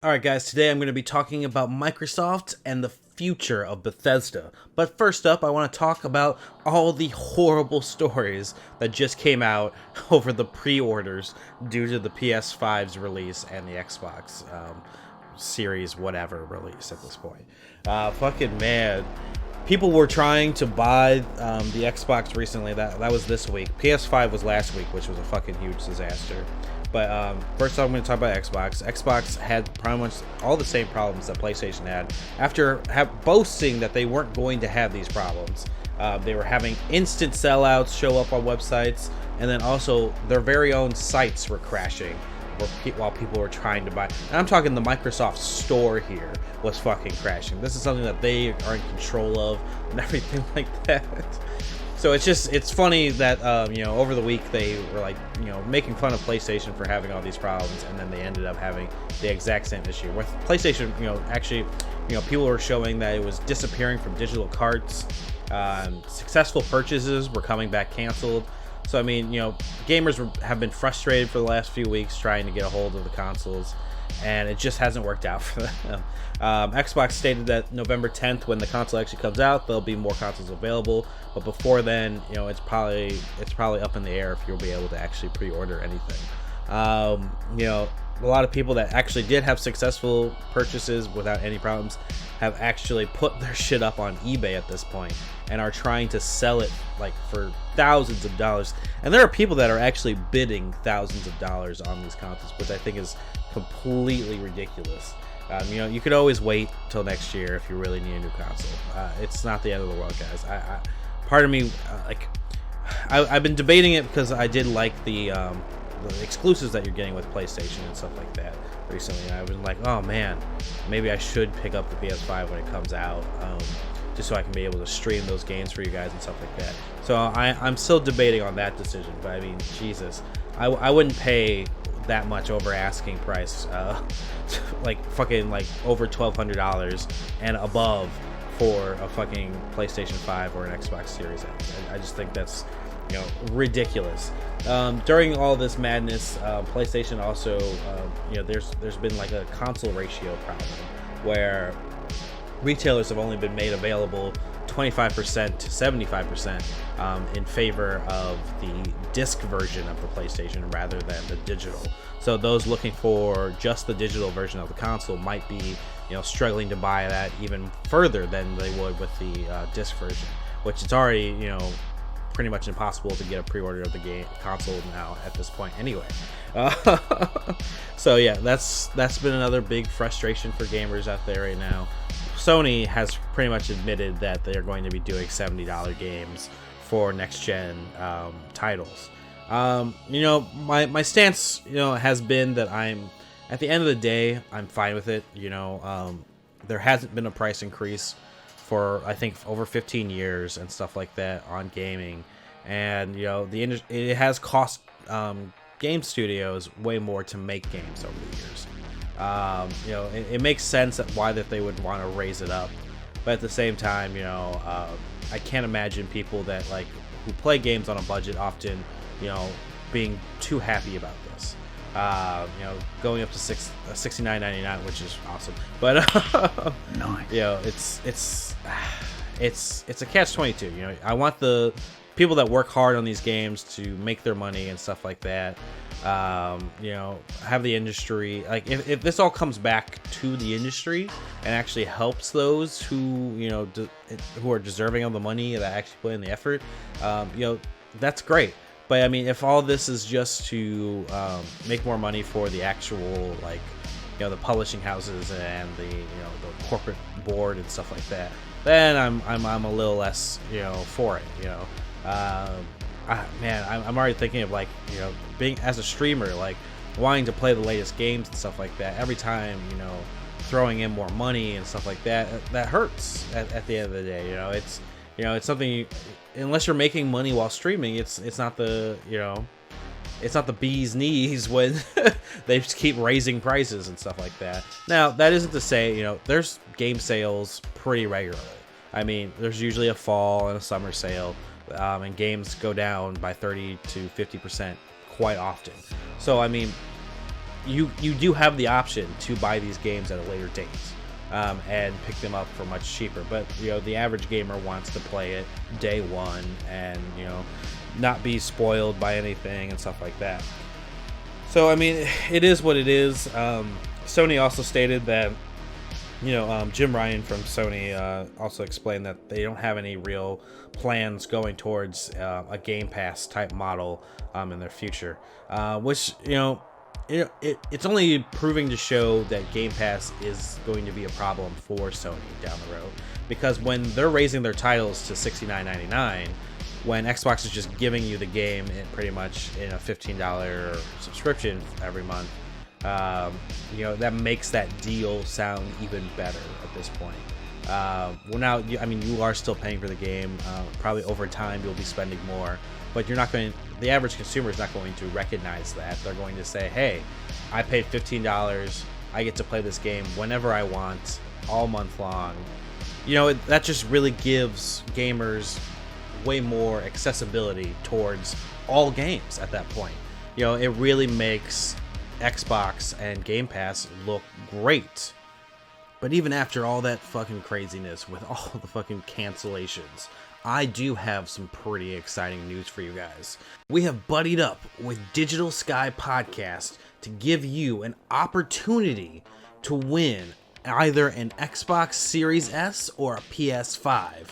Alright guys, today I'm going to be talking about Microsoft and the future of Bethesda. But first up, I want to talk about all the horrible stories that just came out over the pre-orders due to the PS5's release and the Xbox Series whatever release at this point. Fucking man. People were trying to buy the Xbox recently. That was this week. PS5 was last week, which was a fucking huge disaster. But first off, I'm going to talk about Xbox. Xbox had pretty much all the same problems that PlayStation had. After boasting that they weren't going to have these problems, they were having instant sellouts show up on websites, and then also their very own sites were crashing while people were trying to buy. And I'm talking the Microsoft store here was fucking crashing. This is something that they are in control of and everything like that. So it's funny that over the week they were like making fun of PlayStation for having all these problems, and then they ended up having the exact same issue with PlayStation. Actually people were showing that it was disappearing from digital carts. Successful purchases were coming back canceled. So I mean, gamers have been frustrated for the last few weeks trying to get a hold of the consoles, and it just hasn't worked out for them. Xbox stated that November 10th, when the console actually comes out, there'll be more consoles available. But before then, it's probably up in the air if you'll be able to actually pre-order anything. A lot of people that actually did have successful purchases without any problems have actually put their shit up on eBay at this point and are trying to sell it like for thousands of dollars. And there are people that are actually bidding thousands of dollars on these consoles, which I think is completely ridiculous. You could always wait till next year if you really need a new console. It's not the end of the world, guys. Part of me, I've been debating it because I did like the exclusives that you're getting with PlayStation and stuff like that recently. And I was like, oh man, maybe I should pick up the PS5 when it comes out, just so I can be able to stream those games for you guys and stuff like that. So I'm still debating on that decision. But I mean, Jesus, I wouldn't pay that much over asking price, like fucking like over $1,200 and above for a fucking PlayStation 5 or an Xbox Series X. I just think that's ridiculous. During all this madness, PlayStation also, there's been like a console ratio problem where retailers have only been made available 25% to 75% in favor of the disc version of the PlayStation rather than the digital. So those looking for just the digital version of the console might be struggling to buy that even further than they would with the disc version, which it's already pretty much impossible to get a pre-order of the game console now at this point anyway. So yeah, that's been another big frustration for gamers out there right now. Sony has pretty much admitted that they're going to be doing $70 games for next gen titles. My stance has been that I'm at the end of the day I'm fine with it. There hasn't been a price increase for I think over 15 years and stuff like that on gaming, and it has cost game studios way more to make games over the years. It makes sense why they would want to raise it up, but at the same time, I can't imagine people that who play games on a budget often, being too happy about this. Going up to $69.99, which is awesome, but nice. It's a catch-22. I want the people that work hard on these games to make their money and stuff like that. Have the industry, if this all comes back to the industry and actually helps those who who are deserving of the money that actually put in the effort, that's great. But I mean, if all this is just to make more money for the actual the publishing houses and the corporate board and stuff like that, then I'm a little less for it. I'm already thinking of being as a streamer, wanting to play the latest games and stuff like that. Every time throwing in more money and stuff like that hurts at the end of the day. It's something unless you're making money while streaming, it's not the bee's knees when they just keep raising prices and stuff like that. Now, that isn't to say, there's game sales pretty regularly. I mean, there's usually a fall and a summer sale, and games go down by 30 to 50% quite often. So, I mean, you do have the option to buy these games at a later date. And pick them up for much cheaper, but the average gamer wants to play it day one and not be spoiled by anything and stuff like that. So I mean, it is what it is. Sony also stated that Jim Ryan from Sony also explained that they don't have any real plans going towards a Game Pass type model in their future, which it's only proving to show that Game Pass is going to be a problem for Sony down the road, because when they're raising their titles to $69.99, when Xbox is just giving you the game pretty much in a $15 subscription every month, that makes that deal sound even better at this point. Well, now, I mean, you are still paying for the game. Probably over time you'll be spending more, but the average consumer is not going to recognize that. They're going to say, hey, I paid $15, I get to play this game whenever I want, all month long. That just really gives gamers way more accessibility towards all games at that point. It really makes Xbox and Game Pass look great. But even after all that fucking craziness with all the fucking cancellations, I do have some pretty exciting news for you guys. We have buddied up with Digital Sky Podcast to give you an opportunity to win either an Xbox Series S or a PS5.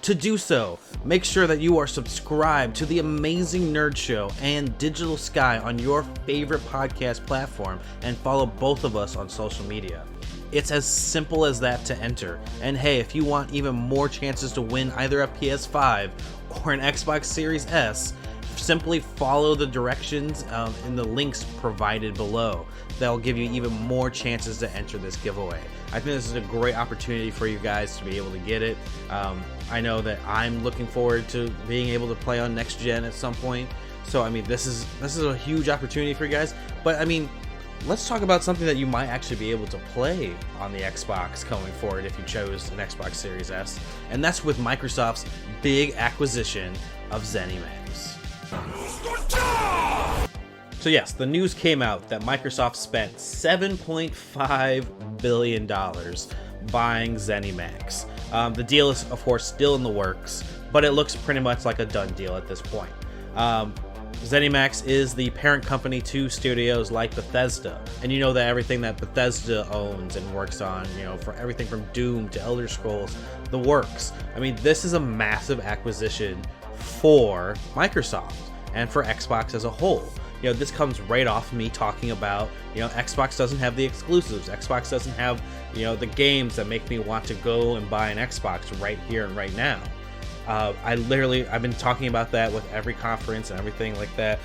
To do so, make sure that you are subscribed to the Amazing Nerd Show and Digital Sky on your favorite podcast platform, and follow both of us on social media. It's as simple as that to enter. And hey, if you want even more chances to win either a PS5 or an Xbox Series S, simply follow the directions in the links provided below. That'll give you even more chances to enter this giveaway. I think this is a great opportunity for you guys to be able to get it. I know that I'm looking forward to being able to play on next gen at some point. So I mean, this is a huge opportunity for you guys. But I mean, let's talk about something that you might actually be able to play on the Xbox going forward if you chose an Xbox Series S, and that's with Microsoft's big acquisition of ZeniMax. So yes, the news came out that Microsoft spent $7.5 billion buying ZeniMax. The deal is, of course, still in the works, but it looks pretty much like a done deal at this point. ZeniMax is the parent company to studios like Bethesda, and you know that everything that Bethesda owns and works on, for everything from Doom to Elder Scrolls, the works. I mean, this is a massive acquisition for Microsoft and for Xbox as a whole. This comes right off me talking about, Xbox doesn't have the exclusives. Xbox doesn't have, the games that make me want to go and buy an Xbox right here and right now. I've been talking about that with every conference and everything like that.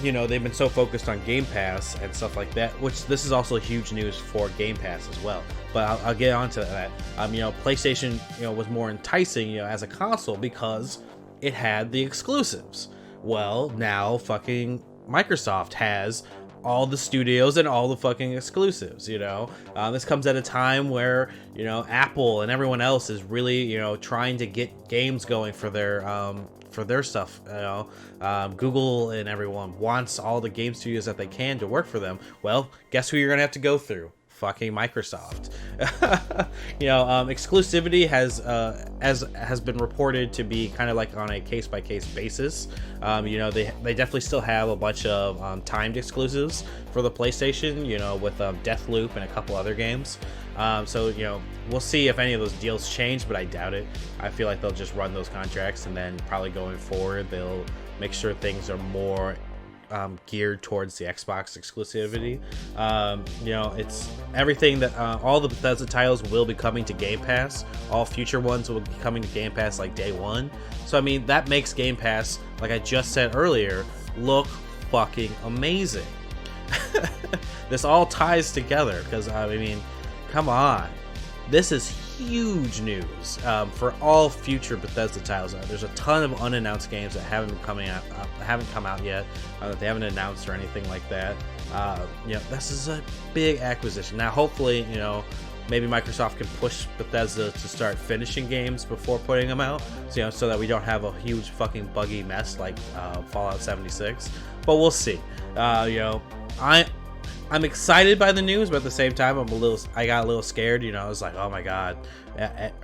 They've been so focused on Game Pass and stuff like that, which this is also huge news for Game Pass as well. But I'll get on to that. PlayStation, was more enticing, as a console because it had the exclusives. Well, now fucking Microsoft has all the studios and all the fucking exclusives. This comes at a time where Apple and everyone else is really trying to get games going for their stuff. Google and everyone wants all the game studios that they can to work for them. Well, guess who you're gonna have to go through? Fucking Microsoft. Exclusivity has been reported to be kind of like on a case-by-case basis. They definitely still have a bunch of timed exclusives for the PlayStation, with Deathloop and a couple other games. So we'll see if any of those deals change, but I doubt it. I feel like they'll just run those contracts, and then probably going forward they'll make sure things are more geared towards the Xbox exclusivity. It's everything that all the Bethesda titles will be coming to Game Pass. All future ones will be coming to Game Pass like day one. So I mean, that makes Game Pass, like I just said earlier, look fucking amazing. This all ties together because I mean, come on, this is huge news for all future Bethesda titles. There's a ton of unannounced games that haven't come out yet, that they haven't announced or anything like that. This is a big acquisition. Now, hopefully, maybe Microsoft can push Bethesda to start finishing games before putting them out, so that we don't have a huge fucking buggy mess like Fallout 76. But we'll see. I'm excited by the news, but at the same time, I got a little scared. You know, I was like, oh my god,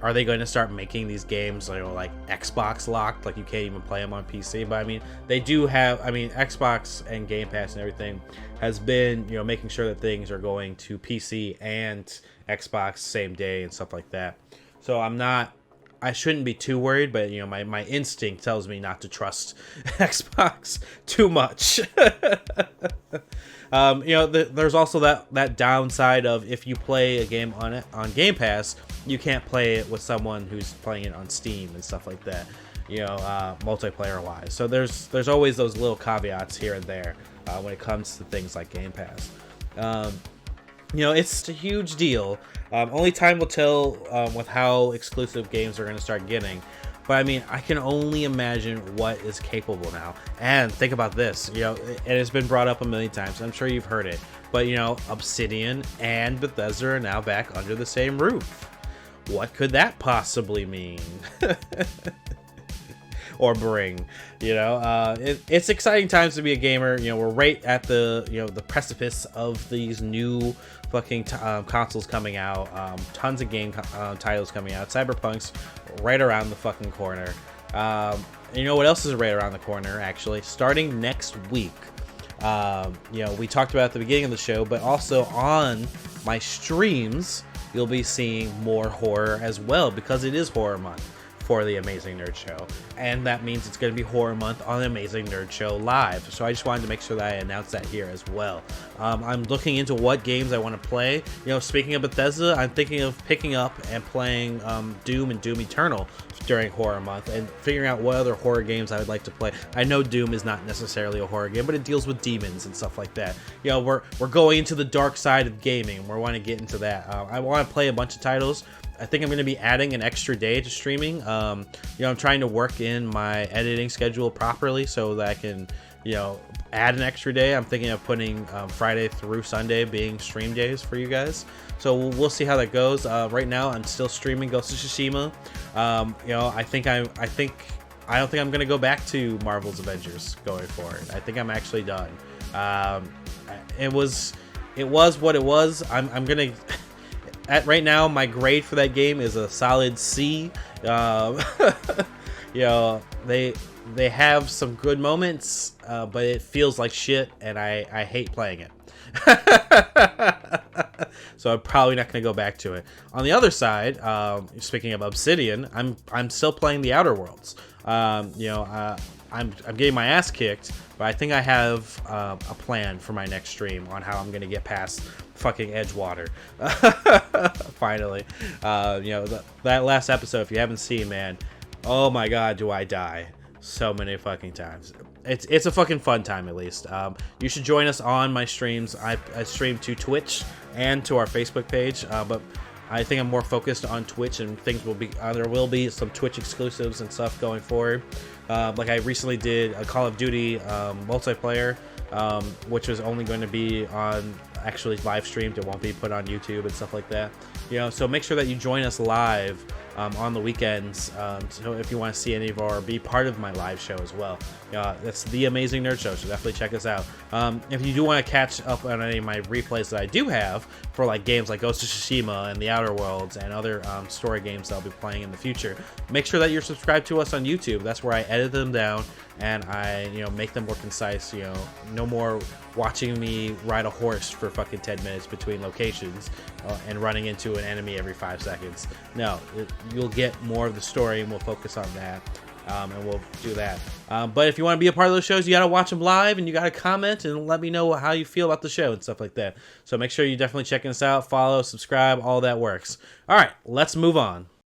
are they going to start making these games, you know, like Xbox locked, like you can't even play them on PC? But I mean, they do have. I mean, Xbox and Game Pass and everything has been, you know, making sure that things are going to PC and Xbox same day and stuff like that. So I shouldn't be too worried, but you know, my instinct tells me not to trust Xbox too much. You know, there's also that downside of if you play a game on Game Pass, you can't play it with someone who's playing it on Steam and stuff like that. You know, multiplayer wise. So there's always those little caveats here and there when it comes to things like Game Pass. You know, it's a huge deal. Only time will tell with how exclusive games are going to start getting. But I mean, I can only imagine what is capable now. And think about this, you know, it has been brought up a million times. I'm sure you've heard it. But, you know, Obsidian and Bethesda are now back under the same roof. What could that possibly mean? Or bring, you know, it's exciting times to be a gamer. You know, we're right at the, you know, the precipice of these new fucking consoles coming out. Tons of game titles coming out. Cyberpunk's right around the fucking corner. And you know what else is right around the corner? Actually, starting next week. You know, we talked about it at the beginning of the show, but also on my streams, you'll be seeing more horror as well, because it is horror month for the Amazing Nerd Show, and that means it's going to be horror month on the Amazing Nerd Show live. So I just wanted to make sure that I announced that here as well. I'm looking into what games I want to play. You know, speaking of Bethesda, I'm thinking of picking up and playing Doom and Doom Eternal during horror month, and figuring out what other horror games I would like to play. I know Doom is not necessarily a horror game, but it deals with demons and stuff like that. You know, we're going into the dark side of gaming. We want to get into that. I want to play a bunch of titles. I think I'm going to be adding an extra day to streaming. You know, I'm trying to work in my editing schedule properly so that I can, you know, add an extra day. I'm thinking of putting Friday through Sunday being stream days for you guys. So we'll see how that goes. Right now, I'm still streaming Ghost of Tsushima. You know, I don't think I'm going to go back to Marvel's Avengers going forward. I think I'm actually done. It was what it was. I'm going to... Right now, my grade for that game is a solid C. You know, they have some good moments, but it feels like shit, and I hate playing it. So I'm probably not going to go back to it. On the other side, speaking of Obsidian, I'm still playing the Outer Worlds. You know, I'm getting my ass kicked, but I think I have a plan for my next stream on how I'm going to get past fucking Edgewater. Finally. You know, that last episode, if you haven't seen, man, oh my god, do I die so many fucking times. It's a fucking fun time, at least. You should join us on my streams. I stream to Twitch and to our Facebook page, but I think I'm more focused on Twitch, and things will be there will be some Twitch exclusives and stuff going forward. Like I recently did a Call of Duty multiplayer, which was only going to be on actually live streamed. It won't be put on YouTube and stuff like that. You know, so make sure that you join us live on the weekends. So if you want to see any of or be part of my live show as well, that's the Amazing Nerd Show. So definitely check us out. If you do want to catch up on any of my replays that I do have for like games like Ghost of Tsushima and the Outer Worlds and other story games that I'll be playing in the future, make sure that you're subscribed to us on YouTube. That's where I edit them down and I, you know, make them more concise. You know, no more watching me ride a horse for fucking 10 minutes between locations and running into an enemy every 5 seconds. No, you'll get more of the story, and we'll focus on that, and we'll do that. But if you want to be a part of those shows, you got to watch them live, and you got to comment and let me know how you feel about the show and stuff like that. So make sure you definitely check us out, follow, subscribe, all that works. All right, let's move on.